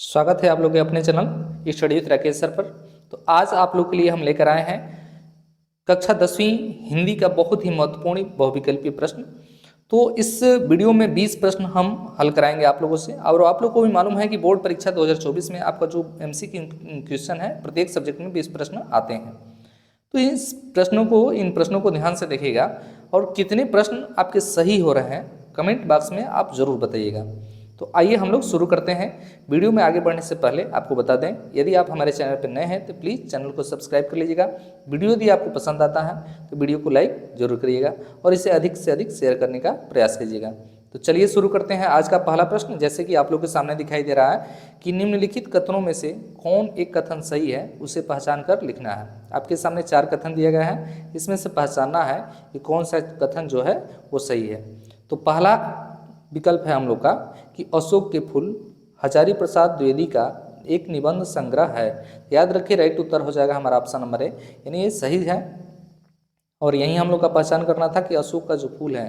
स्वागत है आप लोग के अपने channel study with Rakesh sir पर। तो आज आप लोग के लिए हम लेकर आए हैं कक्षा 10वीं हिंदी का बहुत ही महत्वपूर्ण बहुविकल्पीय प्रश्न। तो इस वीडियो में 20 प्रश्न हम हल कराएंगे आप लोगों से। और आप लोग को भी मालूम है कि बोर्ड परीक्षा 2024 में आपका जो एमसीक्यू क्वेश्चन है प्रत्येक सब्जेक्ट में 20 प्रश्न आते हैं। तो इन प्रश्नों को ध्यान से देखिएगा और कितने प्रश्न आपके सही हो रहे हैं कमेंट बॉक्स में आप जरूर बताइएगा। तो आइए हम लोग शुरू करते हैं। वीडियो में आगे बढ़ने से पहले आपको बता दें, यदि आप हमारे चैनल पर नए हैं तो प्लीज़ चैनल को सब्सक्राइब कर लीजिएगा। वीडियो यदि आपको पसंद आता है तो वीडियो को लाइक जरूर करिएगा और इसे अधिक से अधिक शेयर करने का प्रयास कीजिएगा। तो चलिए शुरू करते हैं आज का पहला प्रश्न। जैसे कि आप लोग के सामने दिखाई दे रहा है कि निम्नलिखित कथनों में से कौन एक कथन सही है उसे पहचान कर लिखना है। आपके सामने 4 कथन दिया गया है, इसमें से पहचानना है कि कौन सा कथन जो है वो सही है। तो पहला विकल्प है हम लोग का कि अशोक के फूल हजारी प्रसाद द्विवेदी का एक निबंध संग्रह है। याद रखिए राइट उत्तर हो जाएगा हमारा ऑप्शन नंबर ए, यानी ये सही है। और यहीं हम लोग का पहचान करना था कि अशोक का जो फूल है,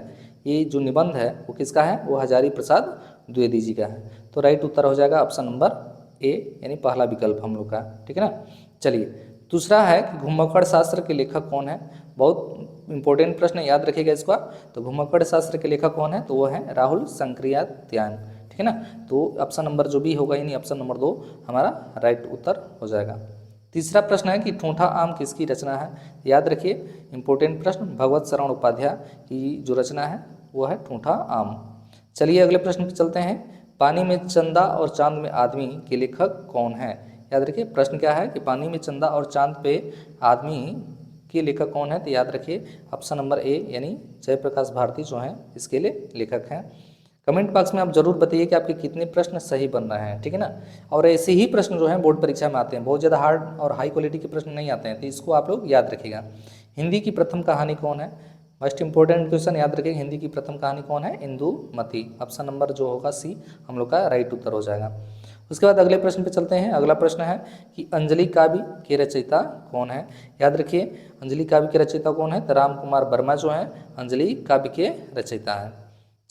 ये जो निबंध है वो किसका है, वो हजारी प्रसाद द्विवेदी जी का है। तो राइट उत्तर हो जाएगा ऑप्शन नंबर ए, यानी पहला विकल्प हम लोग का। ठीक है ना। चलिए दूसरा है कि घुमक्कड़ शास्त्र के लेखक कौन है। बहुत इंपॉर्टेंट प्रश्न है, याद रखिएगा इसका। तो घुमक्कड़ शास्त्र के लेखक कौन है, तो वो है राहुल शंकरियात्यायन। ठीक है ना। तो ऑप्शन नंबर जो भी होगा यानी ऑप्शन नंबर 2 हमारा राइट उत्तर हो जाएगा। तीसरा प्रश्न है कि ठूठा आम किसकी रचना है। याद रखिए इंपॉर्टेंट प्रश्न, भगवत शरण उपाध्याय की जो रचना है वो है ठूठा आम। चलिए अगले प्रश्न पर चलते हैं। पानी में चंदा और चांद में आदमी के लेखक कौन है। याद रखिए प्रश्न क्या है कि पानी में चंदा और चांद पे आदमी के लेखक कौन है। तो याद रखिए ऑप्शन नंबर ए, यानी जयप्रकाश भारती जो हैं इसके लिए लेखक हैं। कमेंट बॉक्स में आप जरूर बताइए कि आपके कितने प्रश्न सही बन रहे हैं। ठीक है ना। और ऐसे ही प्रश्न जो हैं बोर्ड परीक्षा में आते हैं, बहुत ज़्यादा हार्ड और हाई क्वालिटी के प्रश्न नहीं आते हैं, तो इसको आप लोग याद रखिएगा। हिंदी की प्रथम कहानी कौन है। मोस्ट इंपॉर्टेंट क्वेश्चन, याद रखिएगा हिंदी की प्रथम कहानी कौन है, इंदुमती। ऑप्शन नंबर जो होगा सी हम लोग का राइट उत्तर हो जाएगा। उसके बाद अगले प्रश्न पे चलते हैं। अगला प्रश्न है कि अंजलि काव्य के रचयिता कौन है। याद रखिए अंजलि काव्य के रचयिता कौन है, तो राम कुमार वर्मा जो है अंजलि काव्य के रचयिता हैं।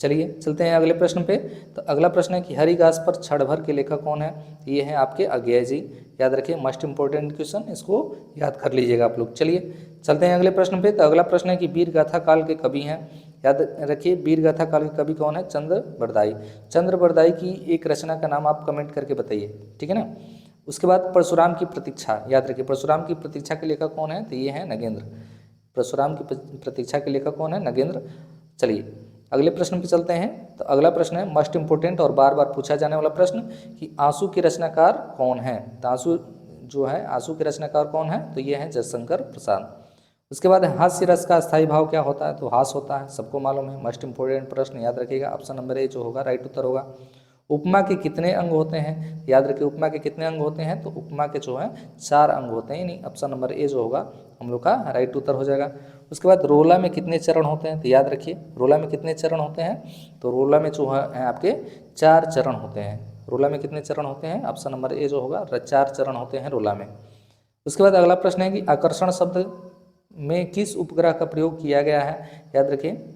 चलिए चलते हैं अगले प्रश्न पे। तो अगला प्रश्न है कि हरिघास पर क्षण भर के लेखक कौन है। ये हैं आपके अज्ञेय जी। याद रखिए मोस्ट इंपॉर्टेंट क्वेश्चन, इसको याद कर लीजिएगा आप लोग। चलिए चलते हैं अगले प्रश्न पे। तो अगला प्रश्न है कि वीर गाथा काल के कवि हैं। याद रखिए वीर गाथा काल के कवि कौन है, चंद्र बरदाई। चंद्र बरदाई की एक रचना का नाम आप कमेंट करके बताइए। ठीक है ना। उसके बाद परशुराम की प्रतीक्षा। याद रखिए परशुराम की प्रतीक्षा के लेखक कौन है, तो ये है नगेंद्र। परशुराम की प्रतीक्षा के लेखक कौन है, नगेंद्र। चलिए अगले प्रश्न पे चलते हैं। तो अगला प्रश्न है मोस्ट इंपोर्टेंट और बार बार पूछा जाने वाला प्रश्न कि आंसू के रचनाकार कौन है। तो आंसू जो है, आंसू के रचनाकार कौन है, तो ये है जयशंकर प्रसाद। उसके बाद हास्य रस का स्थायी भाव क्या होता है, तो हास होता है, सबको मालूम है। मोस्ट इंपोर्टेंट प्रश्न, याद रखिएगा ऑप्शन नंबर ए जो होगा राइट उत्तर होगा। उपमा के कितने अंग होते हैं। याद रखिए उपमा के कितने अंग होते हैं, तो उपमा के जो है 4 अंग होते हैं, यानी ऑप्शन नंबर ए जो होगा हम लोग का राइट उत्तर हो जाएगा। उसके बाद रोला में कितने चरण होते हैं, तो याद रखिए रोला में कितने चरण होते हैं, तो रोला में जो है आपके 4 चरण होते हैं। रोला में कितने चरण होते हैं, ऑप्शन नंबर ए जो होगा 4 चरण होते हैं रोला में। उसके बाद अगला प्रश्न है कि आकर्षण शब्द में किस उपग्रह का प्रयोग किया गया है। याद रखिए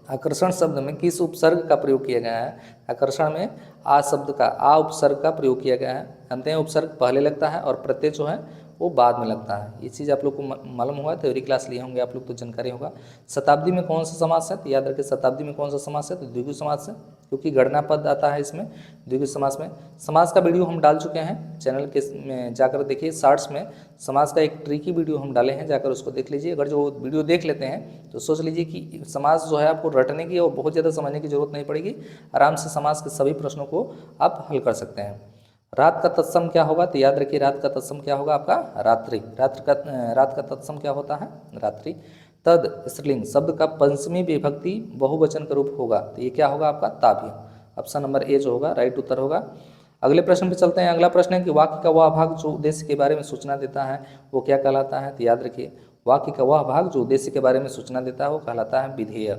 आकर्षण शब्द में किस उपसर्ग का प्रयोग किया गया है। आकर्षण में आ शब्द का, आ उपसर्ग का प्रयोग किया गया है। जानते हैं उपसर्ग पहले लगता है और प्रत्यय जो है वो बाद में लगता है। ये चीज़ आप लोग को मालूम होगा, थ्योरी क्लास लिए होंगे आप लोग तो जानकारी होगा। शताब्दी में कौन सा समास है, तो याद रखिए शताब्दी में कौन सा समास है, तो द्विगु समास है, क्योंकि गणना पद आता है इसमें द्विगु समास में। समास का वीडियो हम डाल चुके हैं चैनल के में, जाकर देखिए शॉर्ट्स में समास का एक ट्रिकी वीडियो हम डाले हैं, जाकर उसको देख लीजिए। अगर जो वीडियो देख लेते हैं तो सोच लीजिए कि समास जो है आपको रटने की और बहुत ज़्यादा समझने की जरूरत नहीं पड़ेगी, आराम से समास के सभी प्रश्नों को आप हल कर सकते हैं। रात का तत्सम क्या होगा, तो याद रखिए रात का तत्सम क्या होगा आपका रात्रि। रात का तत्सम क्या होता है, रात्रि। तद स्त्रीलिंग शब्द का पंचमी विभक्ति बहुवचन का रूप होगा, तो ये क्या होगा आपका ताभ्य। ऑप्शन नंबर ए जो होगा राइट उत्तर होगा। अगले प्रश्न पे चलते हैं। अगला प्रश्न है कि वाक्य का वह भाग जो उद्देश्य के बारे में सूचना देता है वो क्या कहलाता है, तो याद रखिए वाक्य का वह भाग जो उद्देश्य के बारे में सूचना देता है वो कहलाता है विधेय।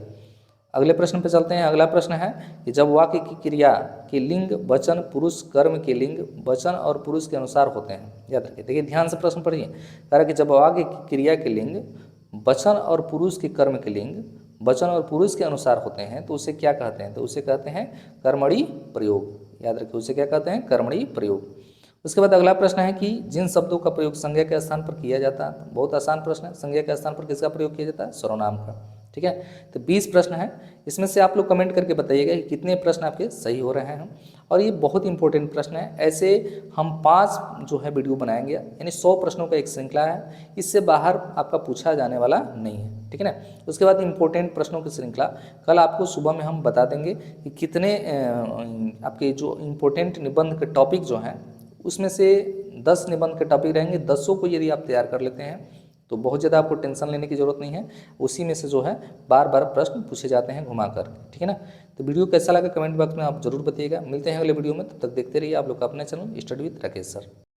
अगले प्रश्न पे चलते हैं। अगला प्रश्न है कि जब वाक्य की क्रिया के लिंग वचन पुरुष कर्म के लिंग वचन और पुरुष के अनुसार होते हैं। याद रखिए, देखिए ध्यान से प्रश्न पढ़िए। कह रहा है कि जब वाक्य की क्रिया के लिंग वचन और पुरुष के कर्म के लिंग वचन और पुरुष के अनुसार होते हैं तो उसे क्या कहते हैं, तो उसे कहते हैं कर्मणि प्रयोग। याद रखिए उसे क्या कहते हैं, कर्मणी प्रयोग। उसके बाद अगला प्रश्न है कि जिन शब्दों का प्रयोग संज्ञा के स्थान पर किया जाता है, बहुत आसान प्रश्न है, संज्ञा के स्थान पर किसका प्रयोग किया जाता है, सर्वनाम का। ठीक है, तो 20 प्रश्न है, इसमें से आप लोग कमेंट करके बताइएगा कि कितने प्रश्न आपके सही हो रहे हैं। और ये बहुत इंपॉर्टेंट प्रश्न है, ऐसे हम 5 जो है वीडियो बनाएंगे, यानी 100 प्रश्नों का एक श्रृंखला है, इससे बाहर आपका पूछा जाने वाला नहीं है। ठीक है ना। उसके बाद इंपॉर्टेंट प्रश्नों की श्रृंखला कल आपको सुबह में हम बता देंगे कि कितने आपके जो इंपॉर्टेंट निबंध के टॉपिक जो हैं उसमें से 10 निबंध के टॉपिक रहेंगे, 10 को यदि आप तैयार कर लेते हैं तो बहुत ज़्यादा आपको टेंशन लेने की ज़रूरत नहीं है, उसी में से जो है बार बार प्रश्न पूछे जाते हैं घुमाकर। ठीक है ना। तो वीडियो कैसा लगा कमेंट बॉक्स में आप जरूर बताइएगा। मिलते हैं अगले वीडियो में, तब तक देखते रहिए आप लोग का अपना channel study with Rakesh sir.